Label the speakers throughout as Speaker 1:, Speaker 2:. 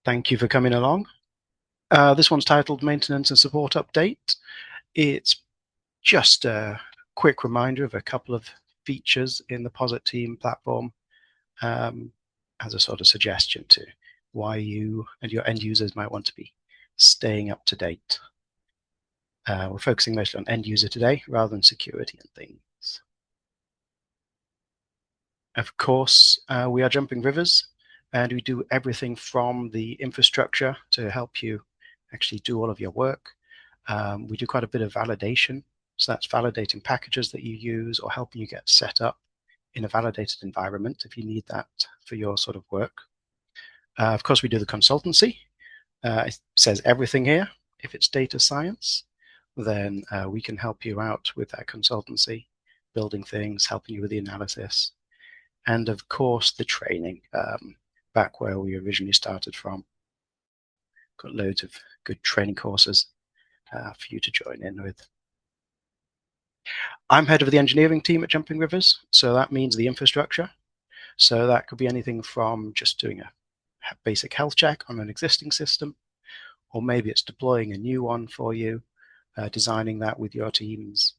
Speaker 1: Thank you for coming along. This one's titled Maintenance and Support Update. It's just a quick reminder of a couple of features in the Posit Team platform as a sort of suggestion to why you and your end users might want to be staying up to date. We're focusing mostly on end user today rather than security and things. Of course, we are jumping rivers, and we do everything from the infrastructure to help you actually do all of your work. We do quite a bit of validation. So that's validating packages that you use or helping you get set up in a validated environment if you need that for your sort of work. Of course, we do the consultancy. It says everything here. If it's data science, then we can help you out with that consultancy, building things, helping you with the analysis. And of course, the training, back where we originally started from. Got loads of good training courses for you to join in with. I'm head of the engineering team at Jumping Rivers, so that means the infrastructure. So that could be anything from just doing a basic health check on an existing system, or maybe it's deploying a new one for you, designing that with your teams,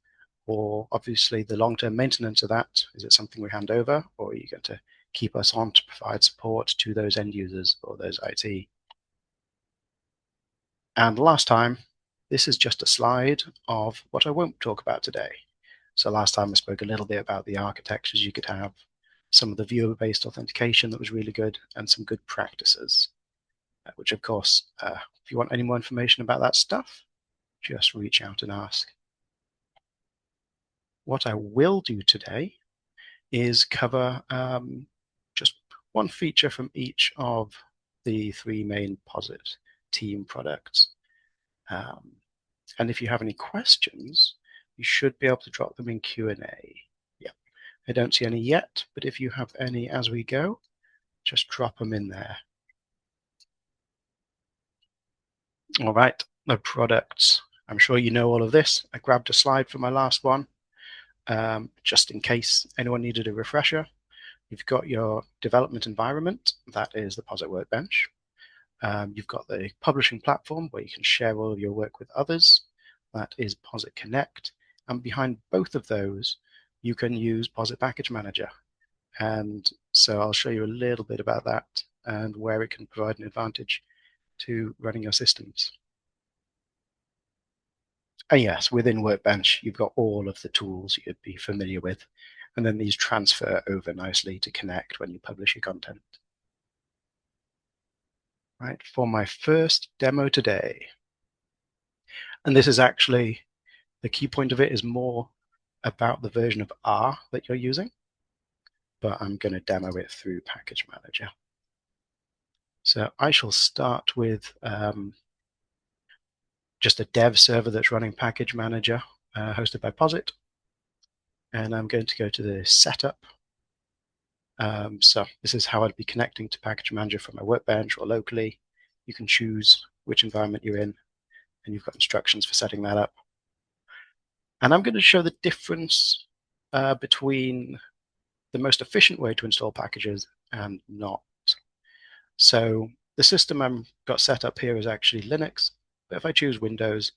Speaker 1: or obviously the long-term maintenance of that. Is it something we hand over, or are you going to keep us on to provide support to those end users or those IT? And last time, this is just a slide of what I won't talk about today. So last time I spoke a little bit about the architectures you could have, some of the viewer-based authentication that was really good, and some good practices, which of course, if you want any more information about that stuff, just reach out and ask. What I will do today is cover just one feature from each of the three main Posit Team products. And if you have any questions, you should be able to drop them in Q&A. Yeah, I don't see any yet, but if you have any as we go, just drop them in there. All right, the products. I'm sure you know all of this. I grabbed a slide from my last one, just in case anyone needed a refresher. You've got your development environment, that is the Posit Workbench. You've got the publishing platform where you can share all of your work with others. That is Posit Connect. And behind both of those, you can use Posit Package Manager. And so I'll show you a little bit about that and where it can provide an advantage to running your systems. And yes, within Workbench, you've got all of the tools you'd be familiar with. And then these transfer over nicely to Connect when you publish your content. Right, for my first demo today. And this is actually, the key point of it is more about the version of R that you're using, but I'm going to demo it through Package Manager. So I shall start with just a dev server that's running Package Manager, hosted by Posit. And I'm going to go to the setup. So this is how I'd be connecting to Package Manager from my Workbench or locally. You can choose which environment you're in, and you've got instructions for setting that up. And I'm going to show the difference between the most efficient way to install packages and not. So the system I've got set up here is actually Linux, but if I choose Windows,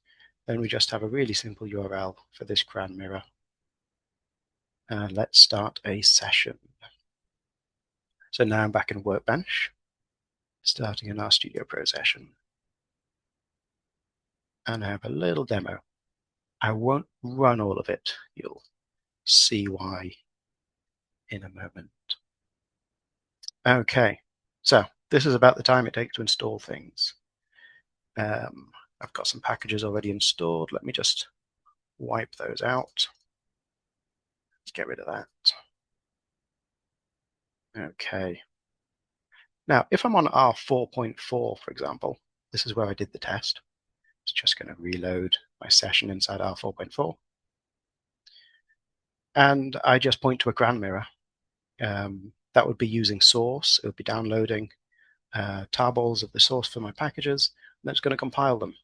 Speaker 1: then we just have a really simple URL for this CRAN mirror. And let's start a session. So now I'm back in Workbench, starting an RStudio Pro session. And I have a little demo. I won't run all of it. You'll see why in a moment. Okay, so this is about the time it takes to install things. I've got some packages already installed. Let me just wipe those out. Let's get rid of that. Okay. Now, if I'm on R4.4, for example, this is where I did the test. It's just going to reload my session inside R4.4. And I just point to a CRAN mirror. That would be using source. It would be downloading tarballs of the source for my packages, and it's going to compile them.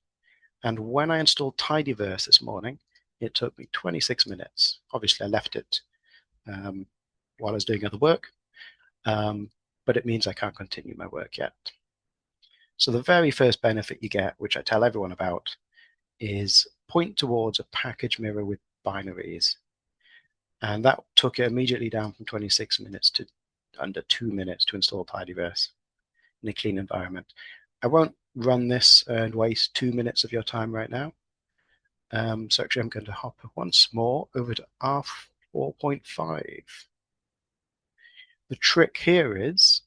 Speaker 1: And when I installed tidyverse this morning, it took me 26 minutes. Obviously, I left it while I was doing other work, but it means I can't continue my work yet. So the very first benefit you get, which I tell everyone about, is point towards a package mirror with binaries. And that took it immediately down from 26 minutes to under 2 minutes to install tidyverse in a clean environment. I won't run this and waste 2 minutes of your time right now. So actually I'm going to hop once more over to R4.5. The trick here is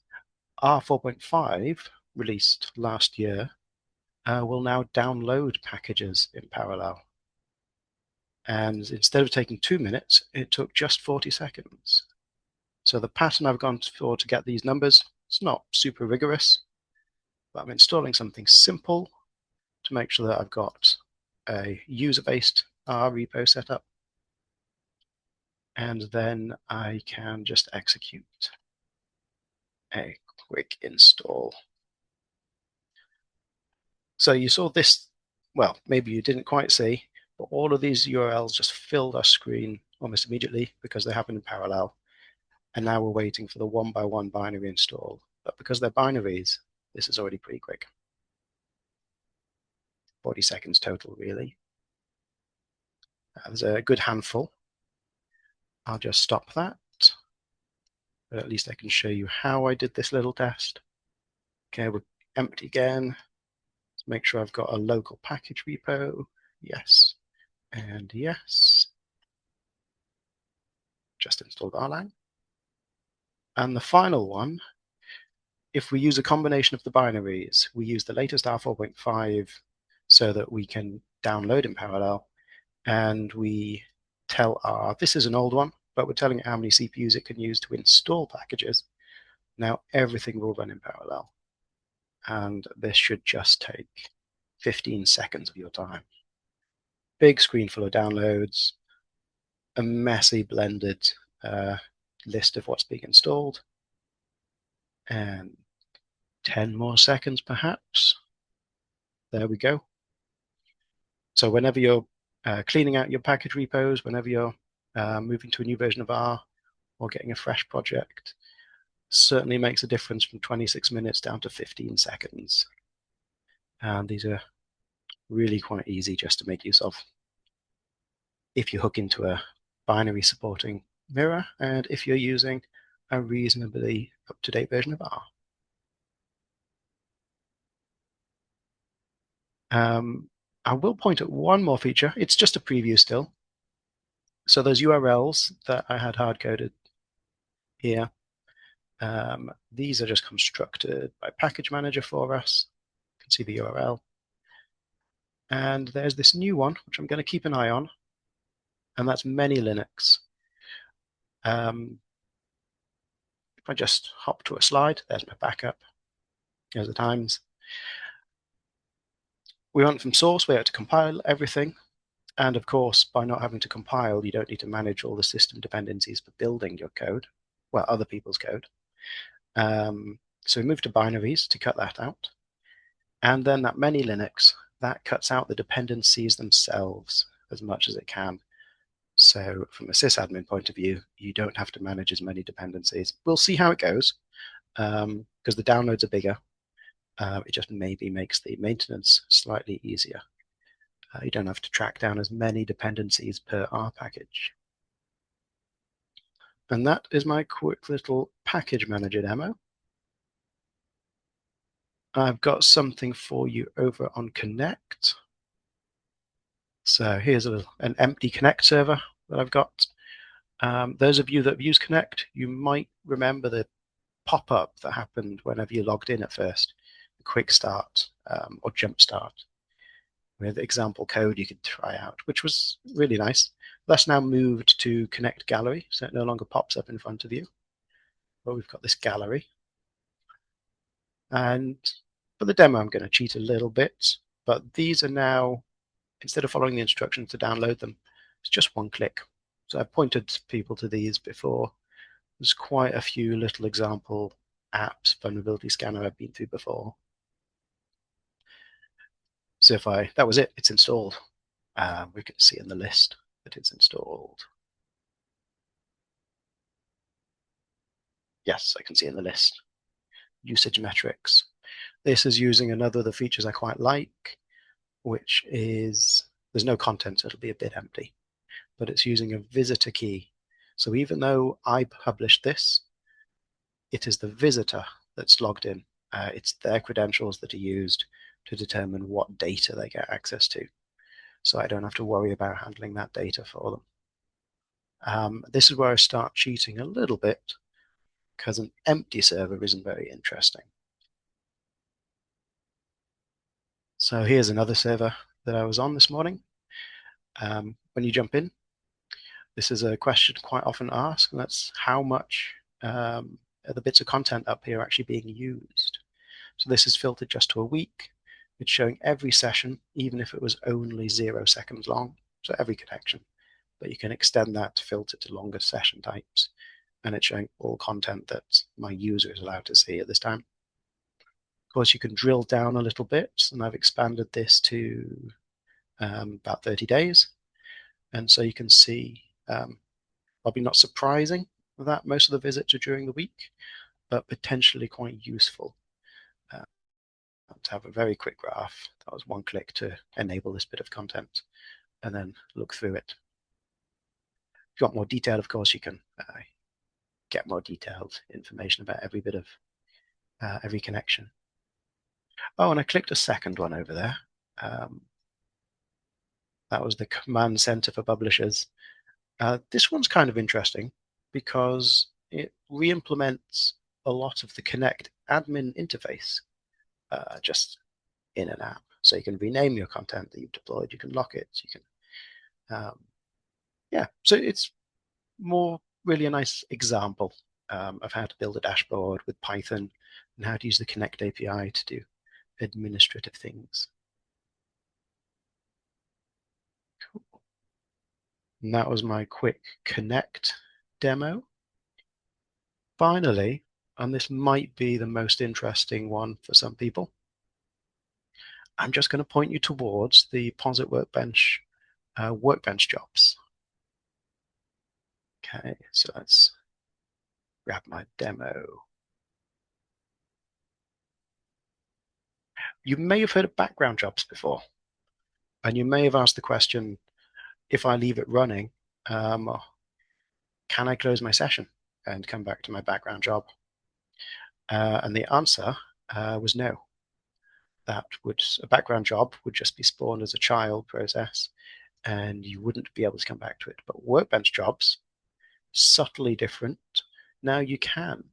Speaker 1: R4.5, released last year, will now download packages in parallel. And instead of taking 2 minutes, it took just 40 seconds. So the pattern I've gone for to get these numbers, it's not super rigorous, but I'm installing something simple to make sure that I've got a user-based R repo set up. And then I can just execute a quick install. So you saw this, well, maybe you didn't quite see, but all of these URLs just filled our screen almost immediately because they happen in parallel. And now we're waiting for the one-by-one binary install. But because they're binaries, this is already pretty quick. 40 seconds total, really. There's a good handful. I'll just stop that. But at least I can show you how I did this little test. Okay, we're empty again. Let's make sure I've got a local package repo. Yes, and yes. Just installed Erlang. And the final one, if we use a combination of the binaries, we use the latest R4.5 so that we can download in parallel, and we tell R, this is an old one, but we're telling it how many CPUs it can use to install packages. Now everything will run in parallel. And this should just take 15 seconds of your time. Big screen full of downloads, a messy blended list of what's being installed, and 10 more seconds perhaps. There we go. So whenever you're cleaning out your package repos, whenever you're moving to a new version of R or getting a fresh project, certainly makes a difference from 26 minutes down to 15 seconds. And these are really quite easy just to make use of if you hook into a binary supporting mirror and if you're using a reasonably up-to-date version of R. I will point at one more feature. It's just a preview still. So those URLs that I had hard-coded here, these are just constructed by Package Manager for us. You can see the URL. And there's this new one, which I'm going to keep an eye on, and that's many Linux. If I just hop to a slide, there's my backup. Here's the times. We went from source, we had to compile everything. And of course, by not having to compile, you don't need to manage all the system dependencies for building your code, well, other people's code. So we moved to binaries to cut that out. And then that many Linux, that cuts out the dependencies themselves as much as it can. So from a sysadmin point of view, you don't have to manage as many dependencies. We'll see how it goes, because the downloads are bigger. It just maybe makes the maintenance slightly easier. You don't have to track down as many dependencies per R package. And that is my quick little package manager demo. I've got something for you over on Connect. So here's an empty Connect server that I've got. Those of you that have used Connect, you might remember the pop-up that happened whenever you logged in at first, the quick start or jump start with example code you could try out, which was really nice. That's now moved to Connect Gallery, so it no longer pops up in front of you. But we've got this gallery. And for the demo, I'm going to cheat a little bit, but these are now, instead of following the instructions to download them, it's just one click. So I've pointed people to these before. There's quite a few little example apps, vulnerability scanner I've been through before. So if that was it, it's installed. We can see in the list that it's installed. Yes, I can see in the list. Usage metrics. This is using another of the features I quite like, which is there's no content, so it'll be a bit empty, but it's using a visitor key. So even though I published this, it is the visitor that's logged in. It's their credentials that are used to determine what data they get access to. So I don't have to worry about handling that data for them. This is where I start cheating a little bit, because an empty server isn't very interesting. So here's another server that I was on this morning. When you jump in, this is a question quite often asked, and that's how much are the bits of content up here actually being used. So this is filtered just to a week. It's showing every session, even if it was only 0 seconds long, so every connection. But you can extend that to filter to longer session types, and it's showing all content that my user is allowed to see at this time. Of course, you can drill down a little bit, and I've expanded this to about 30 days. And so you can see, probably not surprising that most of the visits are during the week, but potentially quite useful to have a very quick graph. That was one click to enable this bit of content and then look through it. If you want more detail, of course, you can get more detailed information about every bit of every connection. Oh, and I clicked a second one over there. That was the command center for publishers. This one's kind of interesting because it re-implements a lot of the Connect admin interface just in an app. So you can rename your content that you've deployed, you can lock it, you can, yeah. So it's more really a nice example of how to build a dashboard with Python and how to use the Connect API to do administrative things. Cool. And that was my quick Connect demo. Finally, and this might be the most interesting one for some people, I'm just going to point you towards the Posit Workbench Workbench Jobs. Okay, so let's grab my demo. You may have heard of background jobs before, and you may have asked the question, if I leave it running, can I close my session and come back to my background job? And the answer was no. A background job would just be spawned as a child process, and you wouldn't be able to come back to it. But workbench jobs, subtly different. Now you can.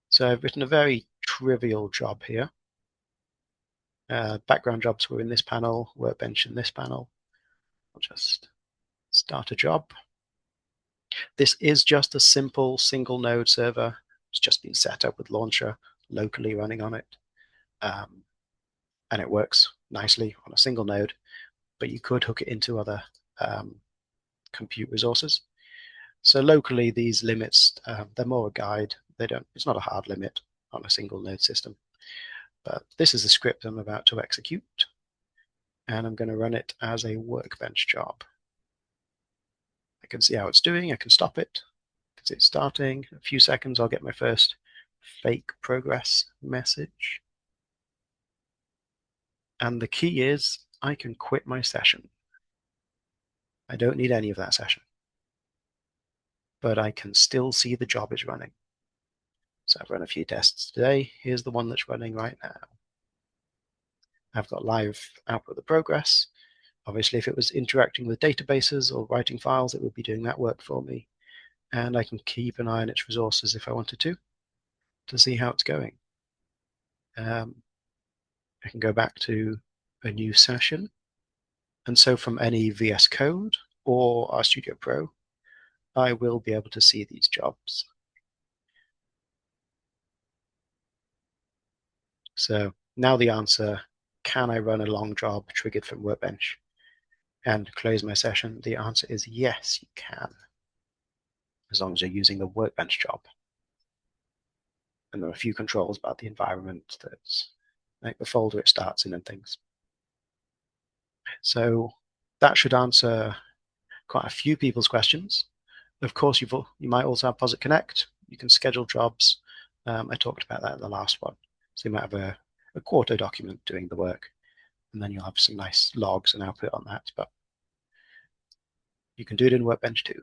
Speaker 1: So I've written a very trivial job here. Background jobs were in this panel, workbench in this panel. I'll just start a job. This is just a simple single node server. It's just been set up with Launcher locally running on it. And it works nicely on a single node, but you could hook it into other compute resources. So locally, these limits, they're more a guide. It's not a hard limit on a single node system. But this is the script I'm about to execute, and I'm going to run it as a workbench job. I can see how it's doing. I can stop it. I can see it starting. In a few seconds, I'll get my first fake progress message. And the key is I can quit my session. I don't need any of that session, but I can still see the job is running. So I've run a few tests today. Here's the one that's running right now. I've got live output of the progress. Obviously, if it was interacting with databases or writing files, it would be doing that work for me. And I can keep an eye on its resources if I wanted to see how it's going. I can go back to a new session. And so from any VS Code or RStudio Pro, I will be able to see these jobs. So now the answer, can I run a long job triggered from Workbench and close my session? The answer is yes, you can, as long as you're using the Workbench job. And there are a few controls about the environment, that's like the folder it starts in and things. So that should answer quite a few people's questions. Of course, you might also have Posit Connect. You can schedule jobs. I talked about that in the last one. So you might have a quarto document doing the work, and then you'll have some nice logs and output on that. But you can do it in Workbench too.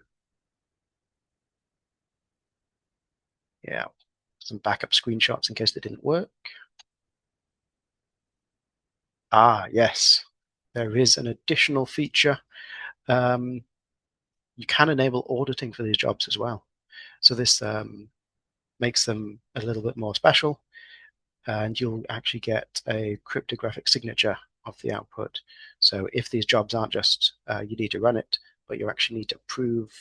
Speaker 1: Yeah, some backup screenshots in case they didn't work. Ah, yes, there is an additional feature. You can enable auditing for these jobs as well. So this makes them a little bit more special, and you'll actually get a cryptographic signature of the output. So if these jobs aren't just you need to run it, but you actually need to prove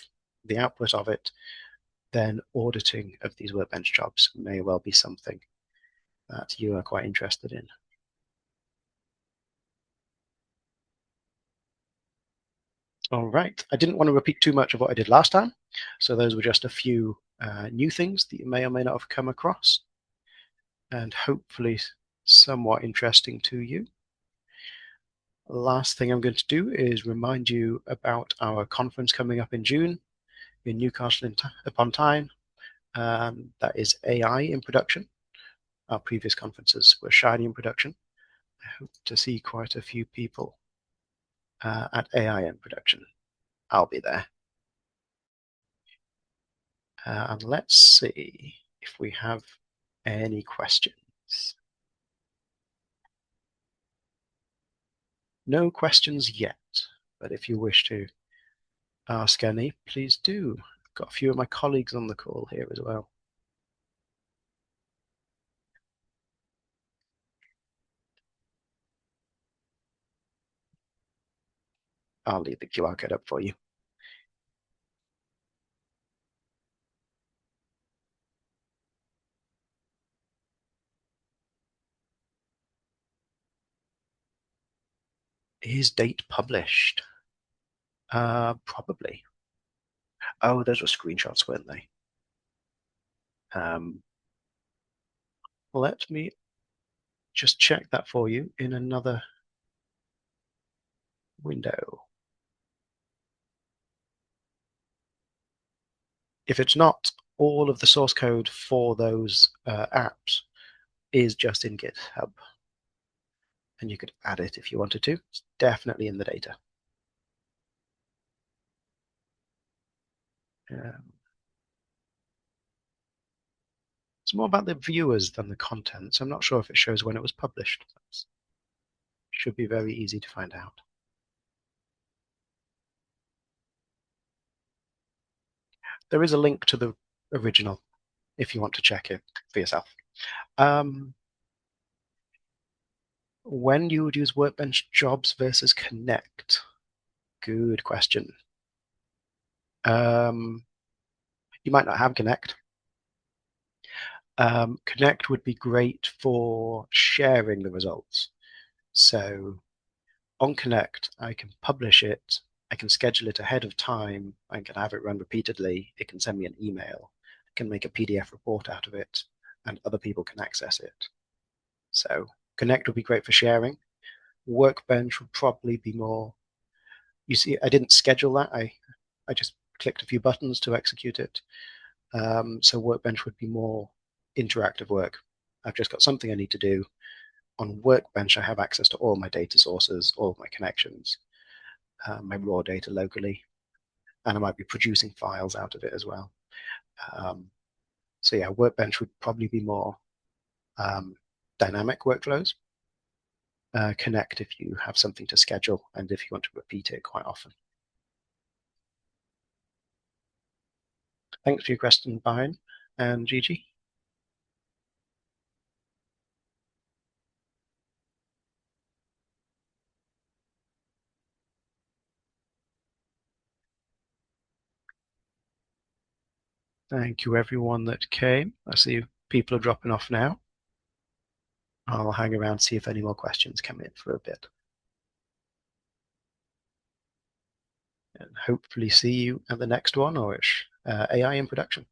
Speaker 1: the output of it, then auditing of these Workbench jobs may well be something that you are quite interested in. All right, I didn't want to repeat too much of what I did last time, so those were just a few new things that you may or may not have come across, and hopefully somewhat interesting to you. Last thing I'm going to do is remind you about our conference coming up in June in Newcastle upon Tyne. That is AI in production. Our previous conferences were Shiny in production. I hope to see quite a few people at AI in production. I'll be there. And let's see if we have any questions. No questions yet, but if you wish to ask any, please do. I've got a few of my colleagues on the call here as well. I'll leave the QR code up for you. Is date published? Probably. Oh, those were screenshots, weren't they? Let me just check that for you in another window. If it's not, all of the source code for those apps is just in GitHub. And you could add it if you wanted to. It's definitely in the data. It's more about the viewers than the content, so I'm not sure if it shows when it was published. That should be very easy to find out. There is a link to the original if you want to check it for yourself. When you would use Workbench Jobs versus Connect? Good question. You might not have Connect. Connect would be great for sharing the results. So on Connect, I can publish it, I can schedule it ahead of time, I can have it run repeatedly, it can send me an email, I can make a PDF report out of it, and other people can access it. So Connect would be great for sharing. Workbench would probably be more, you see, I didn't schedule that, I just clicked a few buttons to execute it. So Workbench would be more interactive work. I've just got something I need to do. On Workbench, I have access to all my data sources, all my connections, my raw data locally, and I might be producing files out of it as well. So yeah, Workbench would probably be more dynamic workflows. Connect if you have something to schedule and if you want to repeat it quite often. Thanks for your question, Brian and Gigi. Thank you, everyone that came. I see people are dropping off now. I'll hang around, see if any more questions come in for a bit. And hopefully see you at the next one, or it's AI in production.